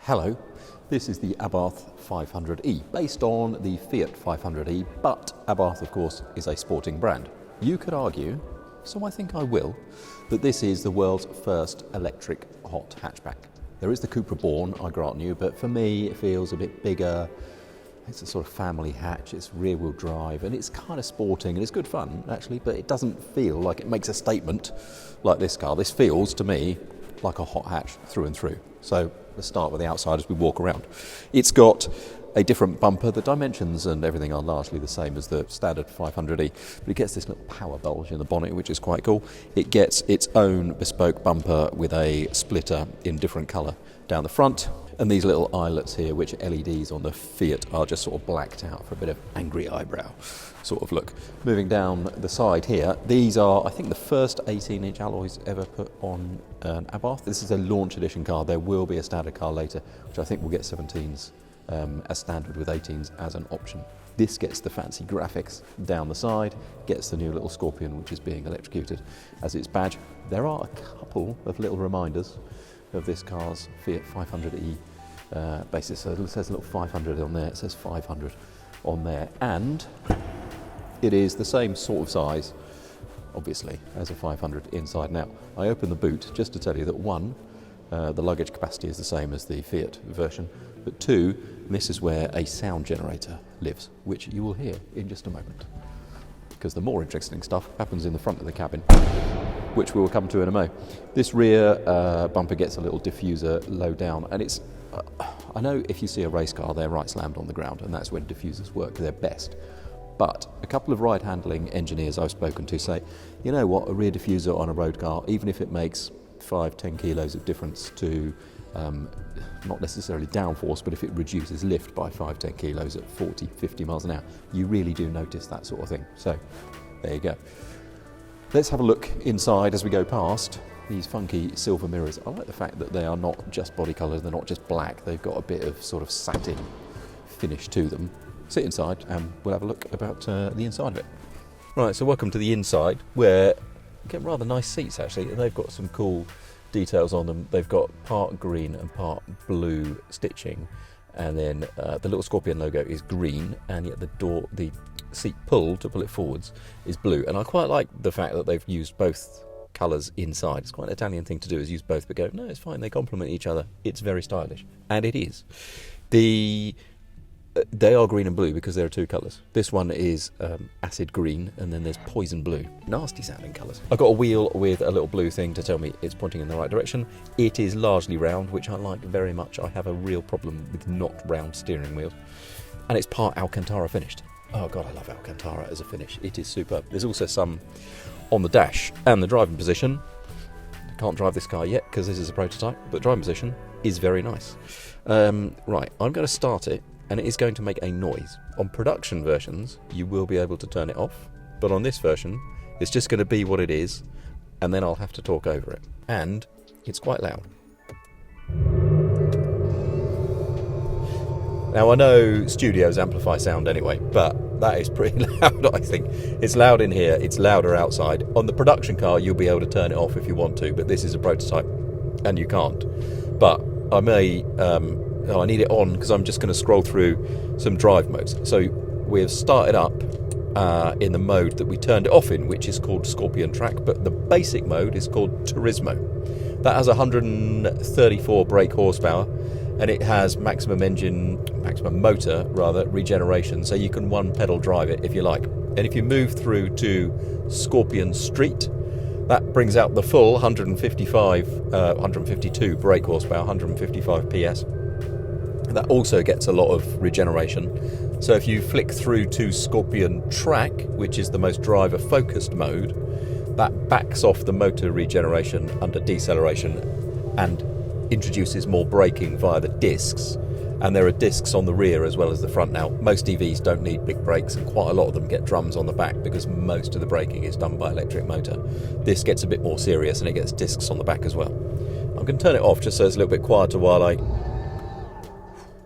Hello, this is the Abarth 500e, based on the Fiat 500e, but Abarth, of course, is a sporting brand. You could argue, so I think I will, that this is the world's first electric hot hatchback. There is the Cupra Born, I grant you, but for me it feels a bit bigger. It's a sort of family hatch, it's rear-wheel drive, and it's kind of sporting, and it's good fun, actually, but it doesn't feel like it makes a statement like this car. This feels, to me, like a hot hatch through and through. So let's start with the outside as we walk around. It's got a different bumper. The dimensions and everything are largely the same as the standard 500e, but it gets this little power bulge in the bonnet, which is quite cool. It gets its own bespoke bumper with a splitter in different colour down the front, and these little eyelets here, which LEDs on the Fiat are just sort of blacked out for a bit of angry eyebrow sort of look. Moving down the side here, these are, I think, the first 18-inch alloys ever put on an Abarth. This is a launch edition car. There will be a standard car later, which I think will get 17s as standard with 18s as an option. This gets the fancy graphics down the side, gets the new little Scorpion, which is being electrocuted as its badge. There are a couple of little reminders of this car's Fiat 500e basis. So it says a little 500 on there, it says 500 on there, and it is the same sort of size, obviously, as a 500 inside and out. I opened the boot just to tell you that one, the luggage capacity is the same as the Fiat version, but two, this is where a sound generator lives, which you will hear in just a moment, because the more interesting stuff happens in the front of the cabin, which we will come to in a mo. This rear bumper gets a little diffuser low down, and it's, I know if you see a race car, they're right slammed on the ground, and that's when diffusers work their best. But a couple of ride-handling engineers I've spoken to say, you know what, a rear diffuser on a road car, even if it makes 5-10 kilos of difference to, not necessarily downforce, but if it reduces lift by 5-10 kilos at 40-50 miles an hour, you really do notice that sort of thing. So, there you go. Let's have a look inside as we go past these funky silver mirrors. I like the fact that they are not just body colours, they're not just black, they've got a bit of sort of satin finish to them. Sit inside and we'll have a look about the inside of it. Right, so welcome to the inside, where you get rather nice seats actually, and they've got some cool details on them. They've got part green and part blue stitching, and then the little Scorpion logo is green, and yet the seat pull to pull it forwards is blue. And I quite like the fact that they've used both colours inside. It's quite an Italian thing to do, is use both, but go, no, it's fine, they complement each other. It's very stylish, and it is. They are green and blue because there are two colours. This one is acid green, and then there's poison blue. Nasty sounding colours. I've got a wheel with a little blue thing to tell me it's pointing in the right direction. It is largely round, which I like very much. I have a real problem with not round steering wheels. And it's part Alcantara finished. Oh God, I love Alcantara as a finish. It is superb. There's also some on the dash and the driving position. I can't drive this car yet because this is a prototype, but driving position is very nice. Right, I'm going to start it, and it is going to make a noise. On production versions, you will be able to turn it off, but on this version, it's just going to be what it is, and then I'll have to talk over it. And it's quite loud. Now, I know studios amplify sound anyway, but that is pretty loud, I think. It's loud in here, it's louder outside. On the production car, you'll be able to turn it off if you want to, but this is a prototype, and you can't. But I may... I need it on because I'm just going to scroll through some drive modes. So we've started up in the mode that we turned it off in, which is called Scorpion Track, but the basic mode is called Turismo. That has 134 brake horsepower, and it has maximum motor regeneration, so you can one pedal drive it if you like. And if you move through to Scorpion Street, that brings out the full 152 brake horsepower, 155 PS. That also gets a lot of regeneration. So if you flick through to Scorpion Track, which is the most driver-focused mode, that backs off the motor regeneration under deceleration and introduces more braking via the discs. And there are discs on the rear as well as the front now. Most EVs don't need big brakes, and quite a lot of them get drums on the back because most of the braking is done by electric motor. This gets a bit more serious, and it gets discs on the back as well. I'm going to turn it off just so it's a little bit quieter while I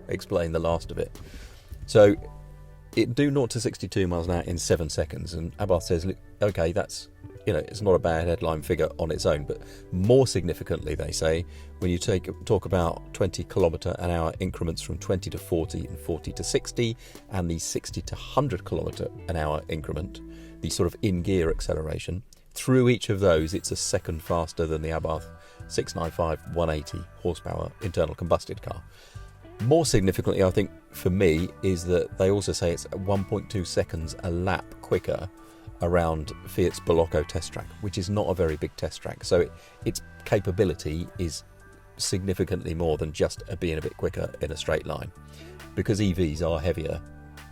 explain the last of it. So it do 0 to 62 miles an hour in 7 seconds, and Abarth says, look, okay, that's, you know, it's not a bad headline figure on its own, but more significantly, they say, when you talk about 20 kilometre an hour increments from 20 to 40 and 40 to 60, and the 60 to 100 kilometre an hour increment, the sort of in-gear acceleration, through each of those, it's a second faster than the Abarth 695 180 horsepower internal combusted car. More significantly, I think, for me, is that they also say it's 1.2 seconds a lap quicker around Fiat's Bolocco test track, which is not a very big test track. So its capability is significantly more than just being a bit quicker in a straight line, because EVs are heavier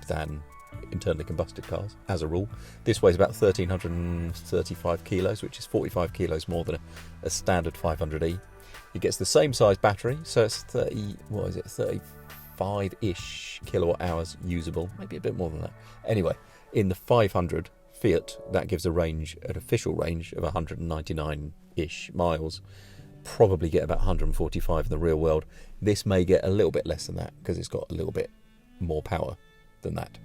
than internally combusted cars, as a rule. This weighs about 1,335 kilos, which is 45 kilos more than a standard 500e. It gets the same size battery, so it's 35-ish kilowatt hours usable, maybe a bit more than that. Anyway, in the 500 Fiat, that gives a range, an official range of 199-ish miles. Probably get about 145 in the real world. This may get a little bit less than that because it's got a little bit more power than that.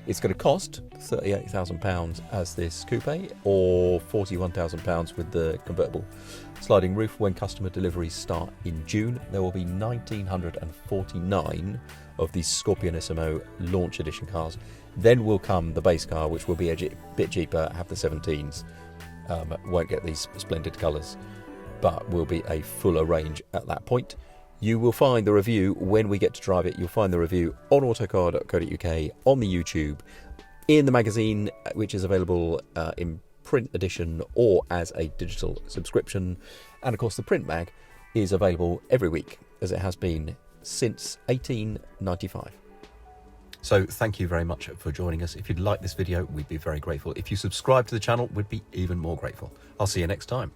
It's going to cost £38,000 as this coupe, or £41,000 with the convertible sliding roof. When customer deliveries start in June, there will be 1,949 of these Scorpionissimo launch edition cars. Then will come the base car, which will be a bit cheaper, have the 17s, won't get these splendid colours, but will be a fuller range at that point. You will find the review when we get to drive it. You'll find the review on autocar.co.uk, on the YouTube, in the magazine, which is available in print edition or as a digital subscription. And of course, the print mag is available every week, as it has been since 1895. So thank you very much for joining us. If you'd like this video, we'd be very grateful. If you subscribe to the channel, we'd be even more grateful. I'll see you next time.